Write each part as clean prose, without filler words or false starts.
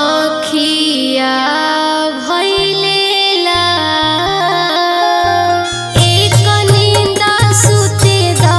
अखिया भइलेला एक नींदा सुते दा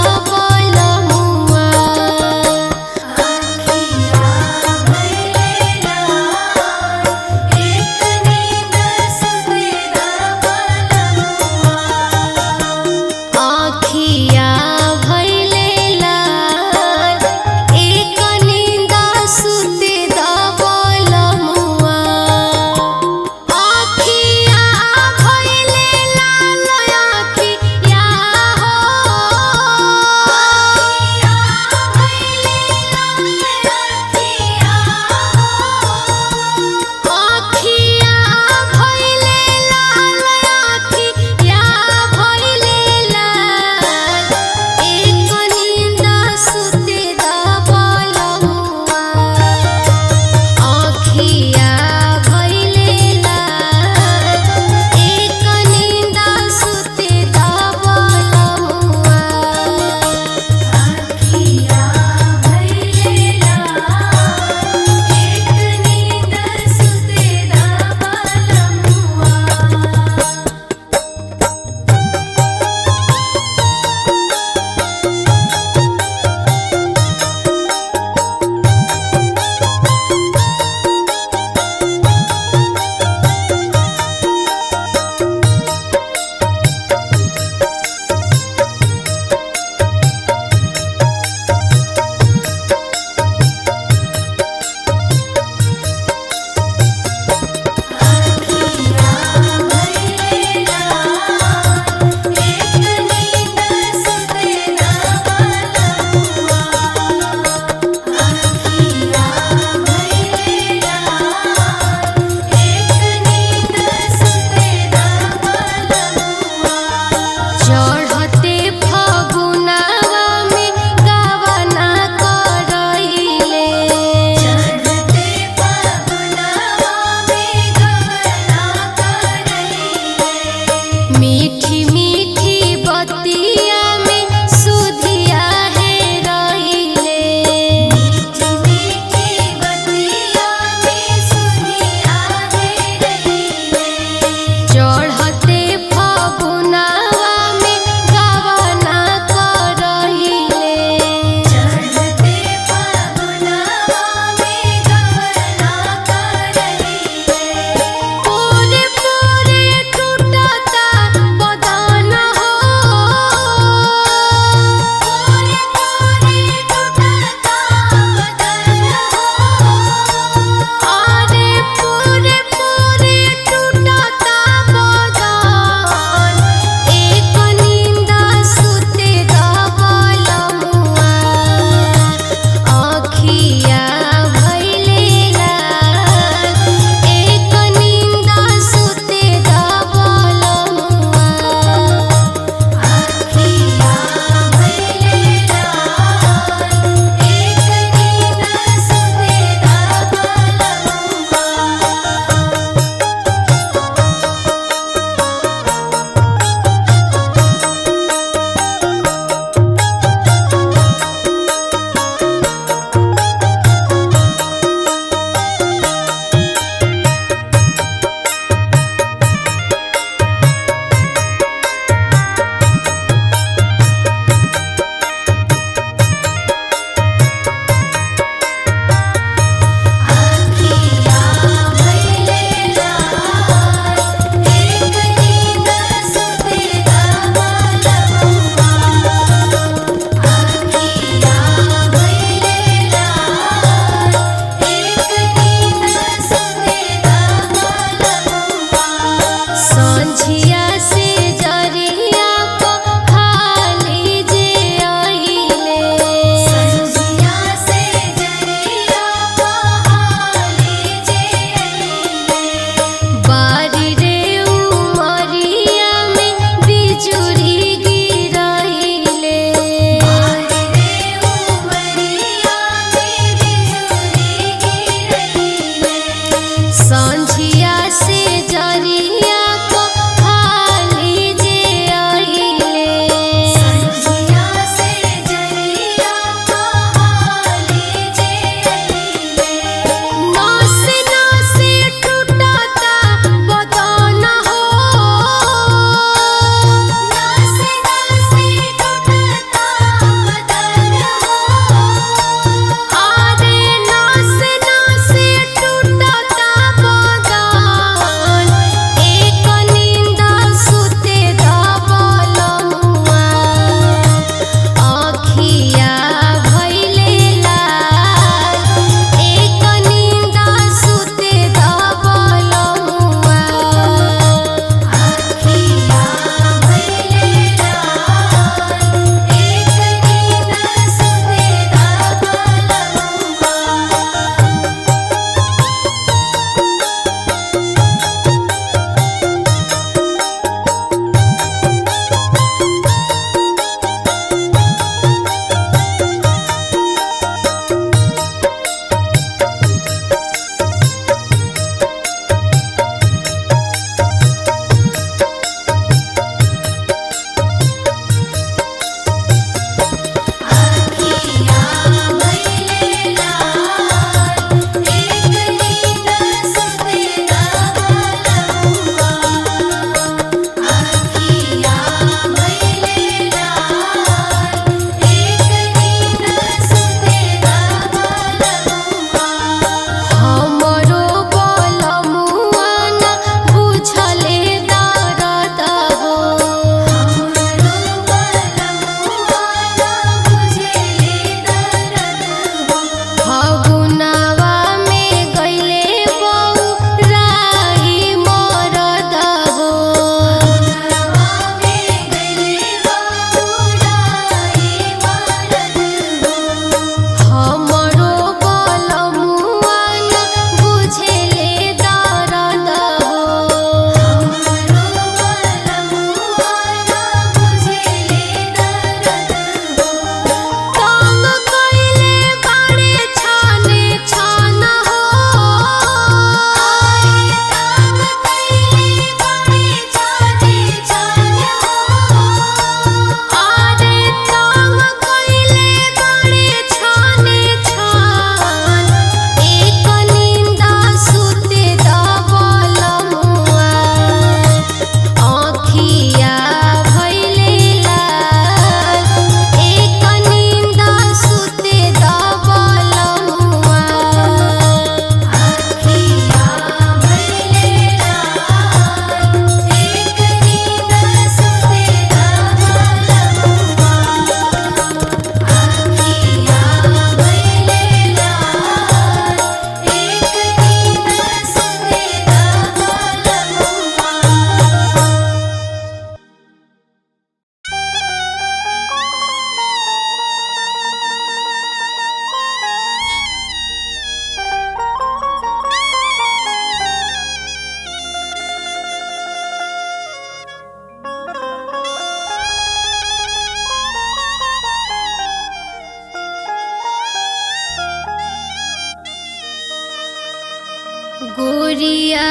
गुड़िया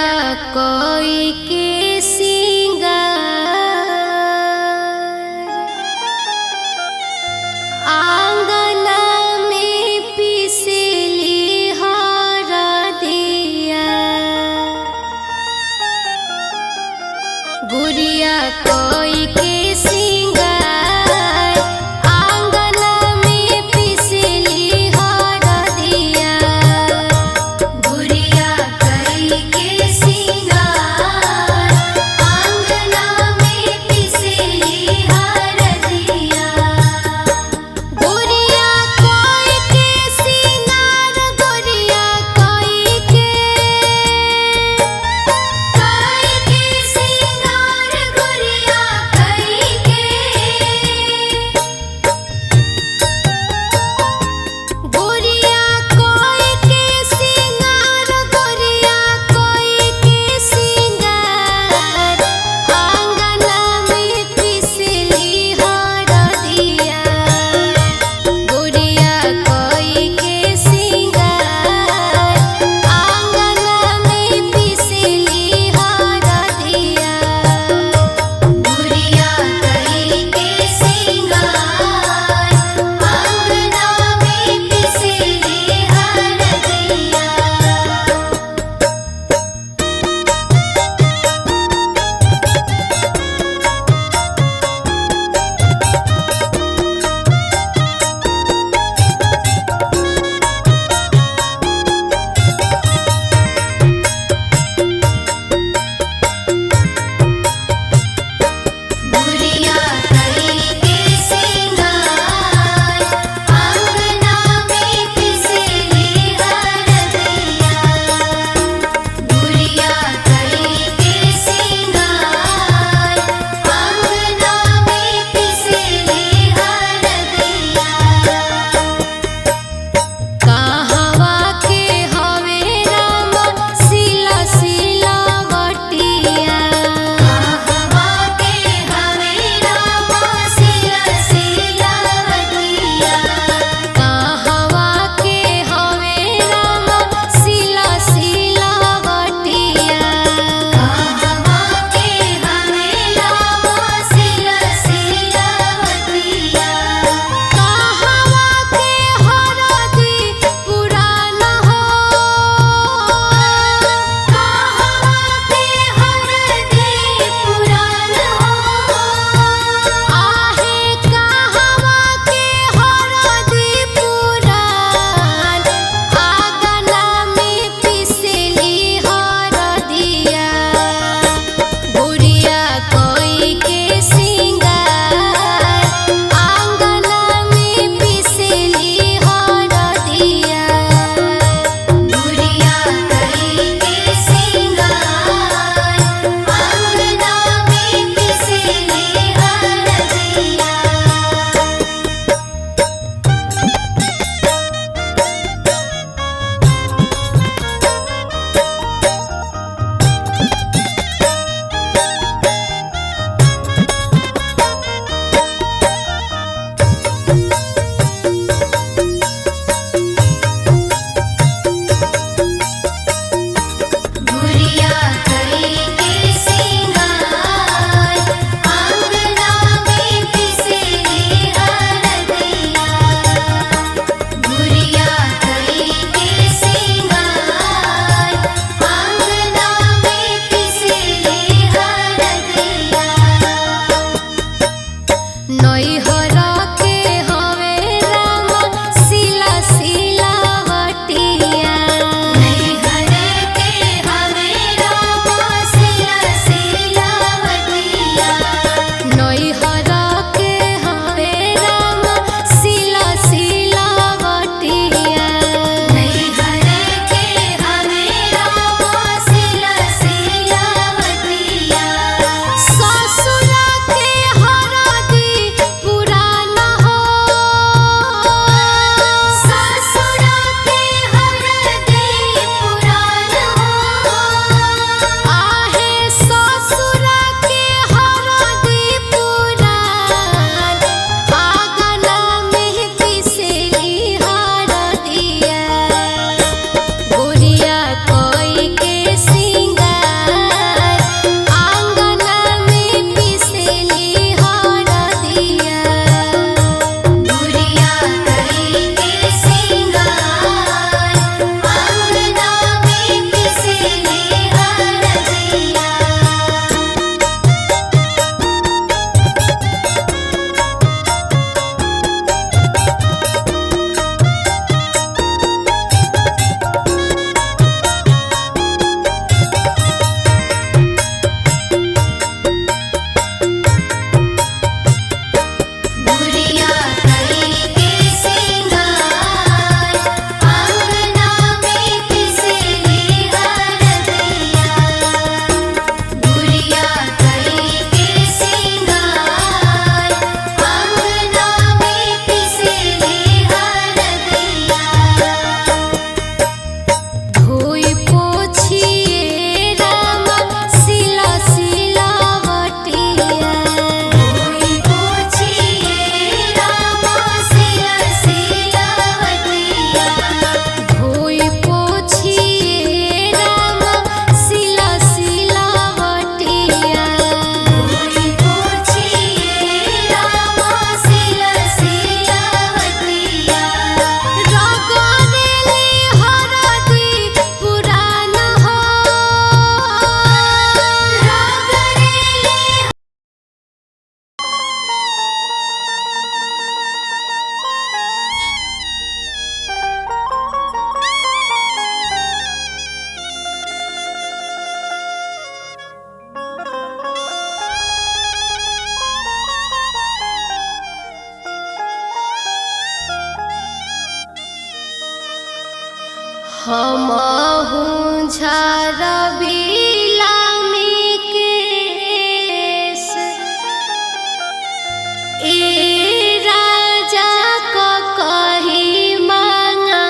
कोई के सिंगार आंगना में पिसली हरदिया। गुड़िया कोई के सिंगार आंगना में पिसली हरदिया। गुड़िया कोई के सिंगार आंगना में पिसली हरदिया। गुड़िया कोई के सिंगार गुड़िया कोई के सिंगार गुड़िया कोई के। गुड़िया कोई के सिंगार गुड़िया कोई के सिंगार आंगना में पिसली हरदिया। गुड़िया कोई के सिंगार आंगना में पिसली हरदिया। गुड़िया कोई के सिंगार आंगना में पिसली हरदिया। गुड़िया कोई के सिंगार आंगना में पिसली हरदिया। गुड़िया कोई के सिंगार आंगना में पिसली हरदिया। कहवा के हवे राम सिला सिलावटिया। कहवा के हवे राम सिला सिलावटिया। कहवा के हवे राम सिला सिलावटिया। कहवा के हवे राम सिला सिलावटिया। कहवा के हरदी पुरान हो। कहवा के हरदी पुरान हो। आहे कहवा के हरदी पुरान आंगना में पिसली हरदिया। गुड़िया कोई के सिंगार आंगना में पिसली हरदिया। गुड़िया कोई के सिंगार आंगना में पिसली हरदिया। गुड़िया कोई के सिंगार आंगना में पिसली हरदिया। गुड़िया कोई के सिंगार आंगना में पिसली हरदिया। नैहर के हवे हमहु झरबिला में केस ए राजा को कही मांगा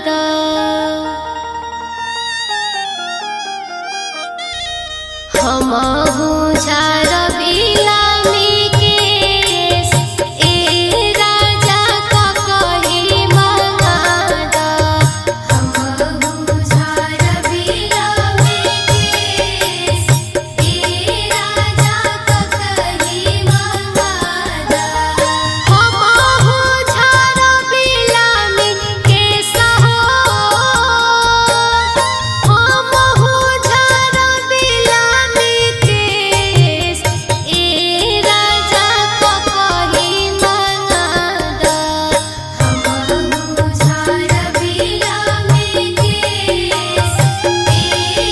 द हमहु झरबिला में केस ए राजा को कही मांगा द हमहु झरबिला में केस ए राजा को कही मांगा द हमहु झरबिला में केस हो हमहु झरबिला में केस ए राजा को कही मांगा द हमहु झरबिला में केस ए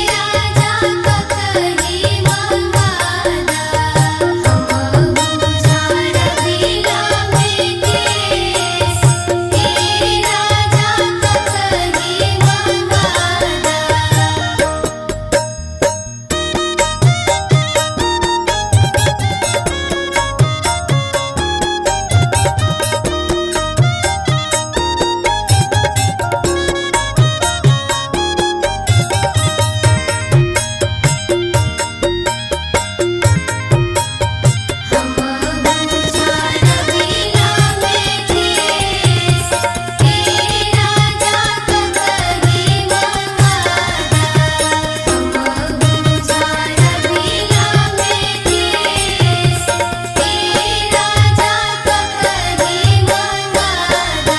राजा को कही मांगा द हमहु झरबिला में केस ए राजा को कही मांगा द हमहु झरबिला में केस ए राजा को कही मांगा द हमहु झरबिला में केस ए राजा को कही मांगा द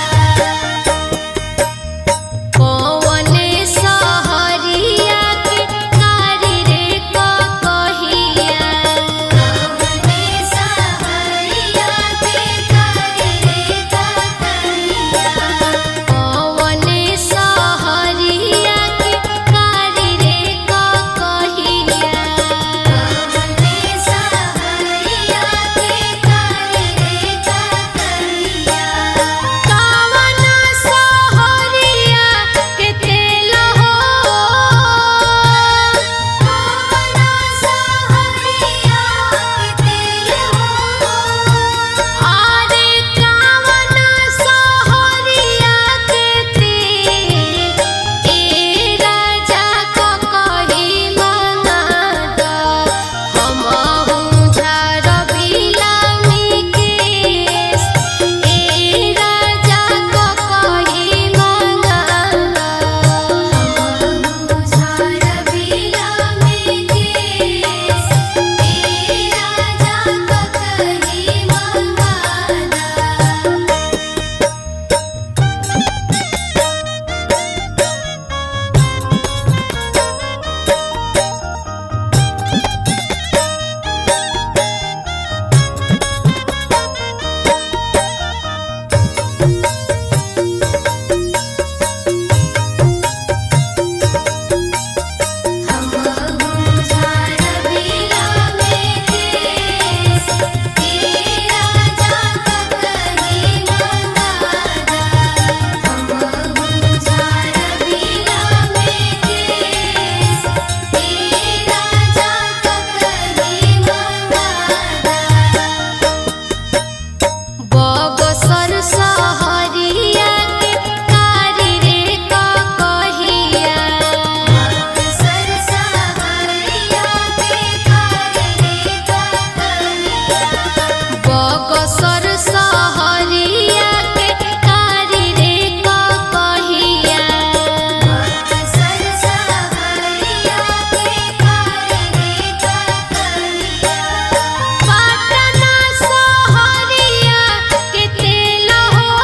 कौन सहरिया के कारी रे को कहिया कौन सहरिया के कारी रे को कहिया कौन सहरिया के कारी रे को कहिया कौन सहरिया के कारी रे को कहिया कौन सहरिया के तेल हो कौन सहरिया के तेल हो अरे कौन सहरिया के तेल ए राजा को कही मांगा द हमहु झरबिला में केस ए राजा को कही मांगा द हमहु झरबिला में केस ए राजा को कही मांगा द हमहु झरबिला में केस ए राजा को कही मांगा द हमहु झरबिला में केस ए राजा को कही मांगा द बगसर सहरिया के कारी रे को कहिया बगसर सहरिया के कारी रे को कहिया बगसर सहरिया के कारी रे को कहिया बगसर सहरिया के कारी रे को कहिया पटना सहरिया के तेल हो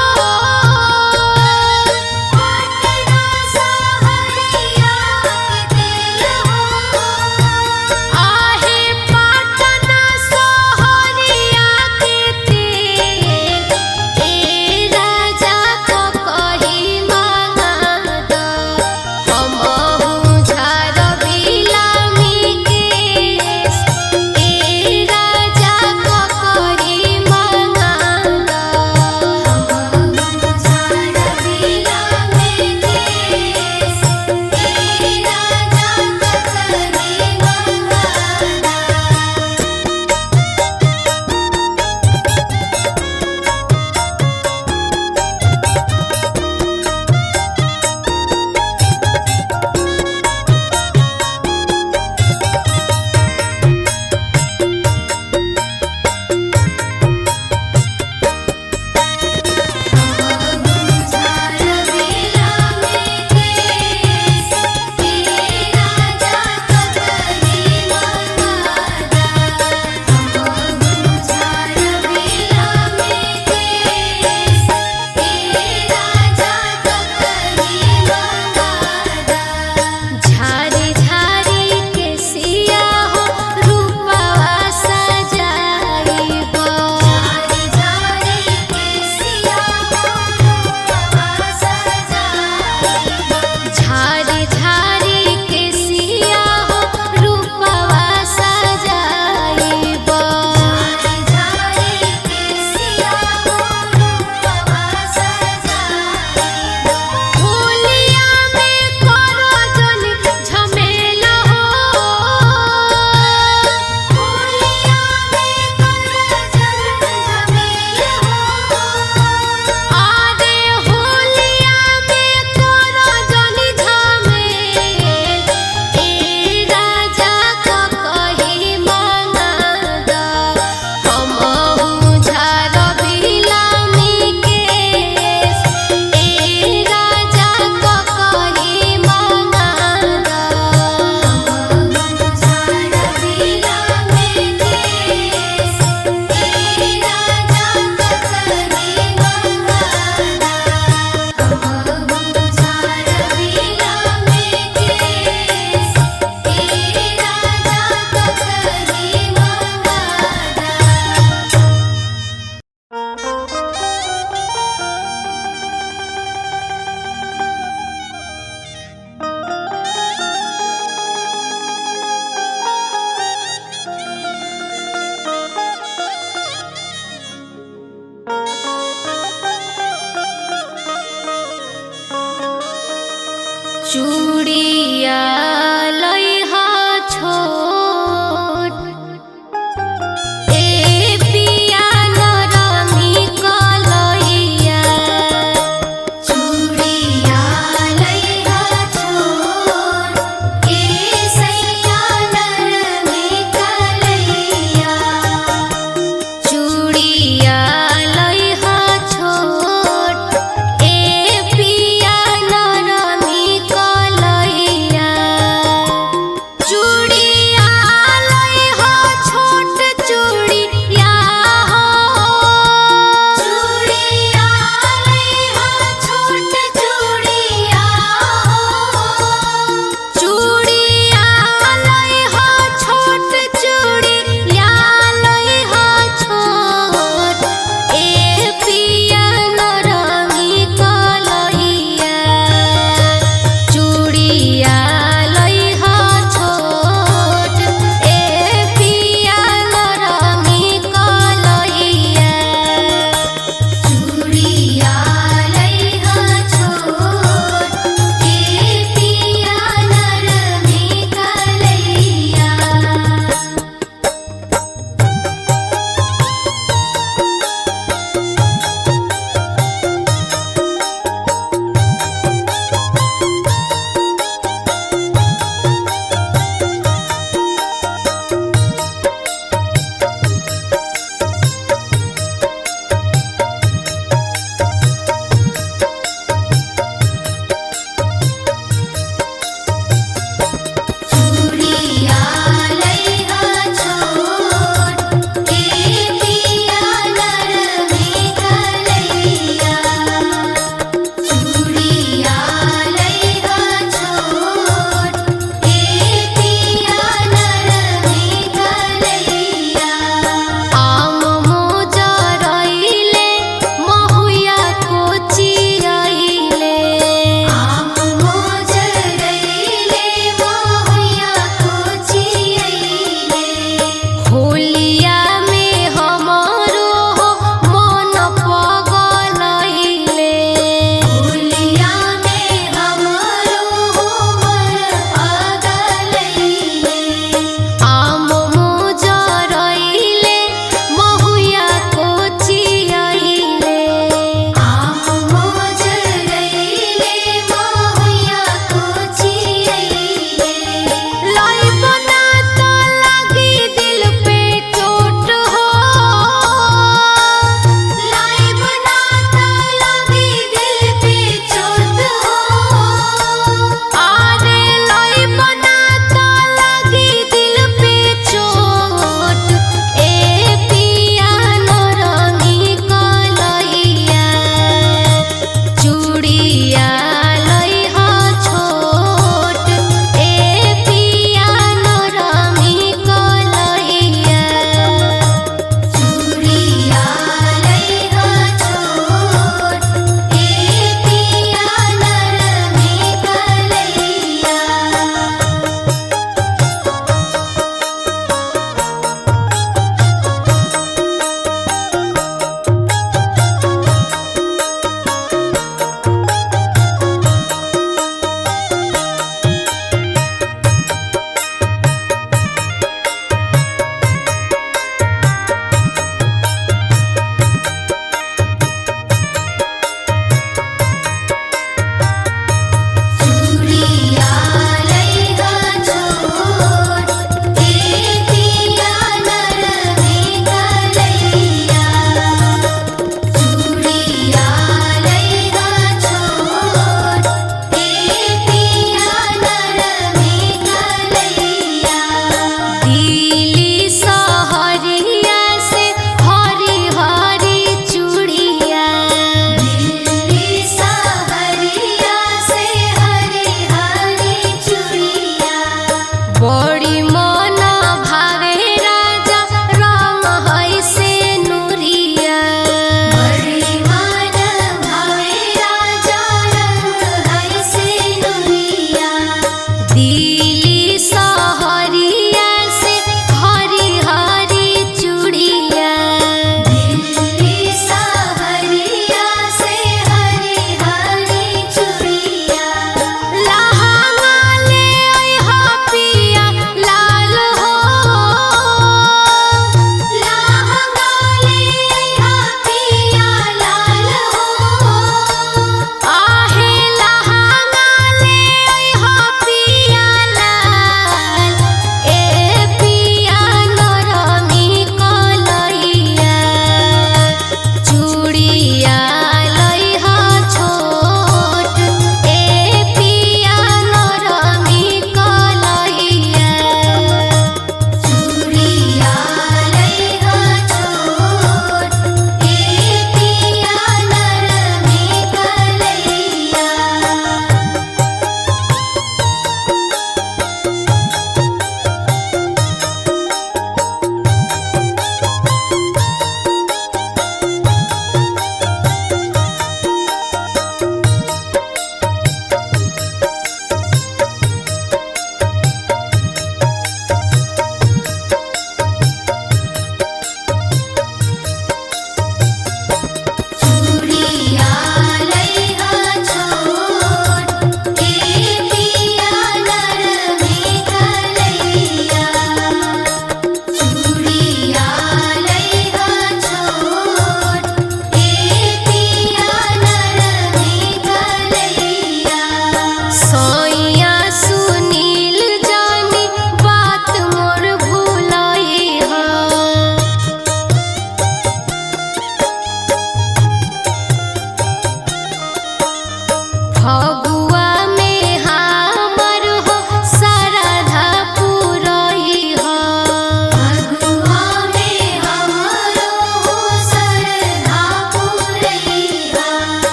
चूड़िया